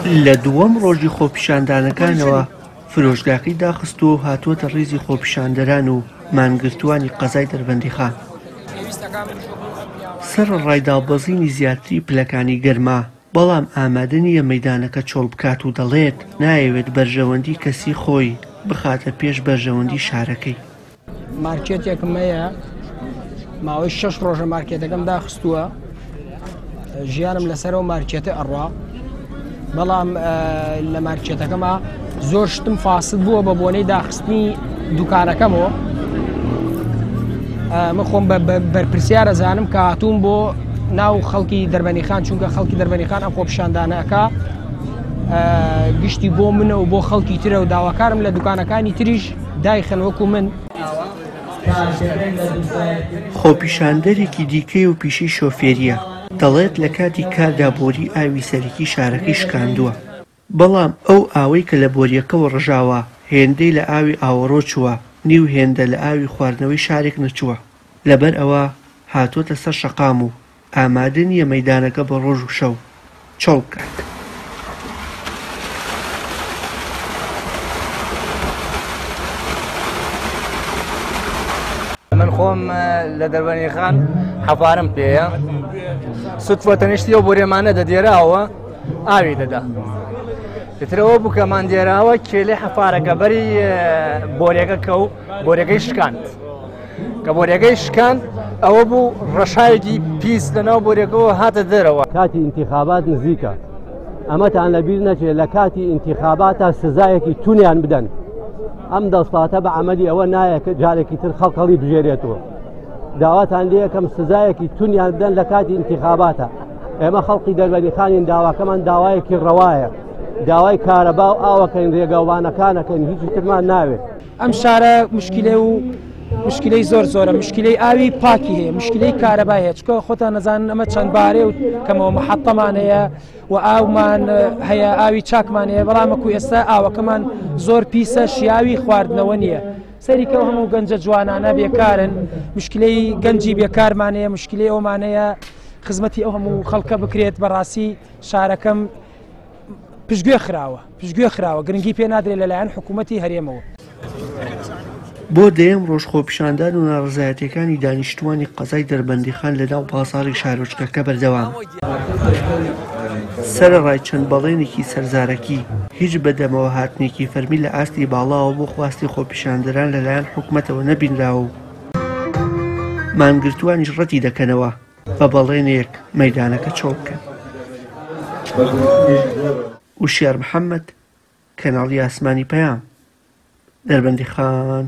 لە دووەم ڕۆژی خۆپیشاندانەکانەوە فرۆشگاکەی داخستووە و هاتووەتە ڕیزی خۆپیشاندەران و مانگرتووانی قەزای دەربەندیخان. سەر ڕایداڵبەزینی زیاتری پلەکانی گەرما، بەڵام ئامادە نییە مەیدانەکە چۆڵ بکات و دەڵێت نایەوێت بەرژەوەندی کەسی خۆی بخاتە پێش بەرژەوەندی شارەکەی. مارکێتێکم هەیە، ماوەی 6 ڕۆژە مارکێتەکەم داخستووە، ژیانم لەسەرەوە مارکێتە ئەڕوا، بەڵام لە مارکێتەکەمە زۆر شتم فاسد بووە بە بۆنەی داخستنی دوکانەکەمەوە. من خۆم بەرپرسیارە زانم کە هاتووم بۆ ناو خەڵکی دەربەنیخان، چونکە خەڵکی دەربەنیخان ئەم خۆپیشاندانەکە گشتی بۆ منە و بۆ خەڵکی ترە و داواکارم لە دوکانەکانی تریش دایخن وەکو من. خۆپیشاندەرێکی دیکەی و پیشەی شۆفێریە، دەڵێت لە کاتی کاردا بۆری ئاوی سەرەکی شارەکەی شکاندووە، بەڵام ئەو ئاوەی کە لە بۆریەکەەوە ڕژاوە هێندەی لە ئاوی ئاوەڕۆ چووە، نیو هێندە لە ئاوی خواردنەوەی شارێک نەچووە. لەبەر ئەوە هاتوۆتە سەر شەقام و ئامادە نییە مەیدانەکە بە ڕۆژ و شەو چۆڵ بکات. من خۆم لە دەربەنیخان حەفارم پێیە، سوتفە تەنیشتیەوە بۆرێمانە دەدێراوە ئاوی دەدا، پێترەوە بووکەمان دێراوە کێلێ حەفارەکە بەری بۆرێگە کە و بۆرێگەی شکاند، کە بۆرێگەی شکاند ئەوە بوو ڕەشایەکی پیس لەناو بۆرێکەوە هاتە دەرەوە. کاتی ئینتیخابات نزیکە، ئەمەتان لەبیر نەچێت لە کاتی ئینتیخاباتە سزایەکی تونیان بدەن. ئەم دەسڵاتە بە عەمەلی ئەوە نایە کە جارێکی تر خەڵکەڵی بژێرێتەوە. داواتان لێ یەکەم سزایەکی تونیان بدەن لە کاتی ئینتیخاباتە. ئێمە خەڵکی دەربەنیخانین، داواکەمان داوایەکی ڕەوایە، داوای کارەبا و ئاوەکەین، ڕێگەوانەکانەکەین، هیچی ترمان ناوێت. ئەم شارە مشکلەی زۆرە، مشکلەی ئاوی پاکی هەیە، مشکلەی کارەبای هەیە، چکە خۆتان نەزانن ئەمە چەند بارێ و کەمەوە محەتەمان هەیە و ئاومان هەیە، ئاوی چاکمان هەیە، بەڵام وەکو ئێستا ئاوەکەمان زۆر پیسە، شیاوی خواردنەوە نییە. سەریکەوە هەموو گەنجە جوانانە بێکارن، مشکلەی گەنجی بێکارمان هەیە، مشکلەی ئەومان هەیە خزمەتی ئەو هەموو خەڵکە بکرێت. بەڕاستی شارەکەم پشتگوێ خراوە، گرنگی پێ نادرێت لەلایەن حکوومەتی هەرێمەوە. بۆ دەیەم ڕۆژ خۆپیشاندان و ناڕزایەتەکانی دانیشتوانی قەزای دەربەندیخان لەناو بازاڕی شارۆچکەکە بەردەوام. سەرەڕای چەند بەڵێنێکی سەرزارەکی هیچ بەدەمەوە هاتنێکی فەرمی لە ئاستی باڵاوە بۆ خواستی خۆپیشاندەران لەلایەن حکوومەتەوە نەبینراوە و مانگرتوانیش ڕەتی دەکەنەوە بە بەڵێنێک مەیدانەکە چۆڵ بکەن. وشیار محەممەد، کەناڵی ئاسمانی پەیام، دەربەندیخان.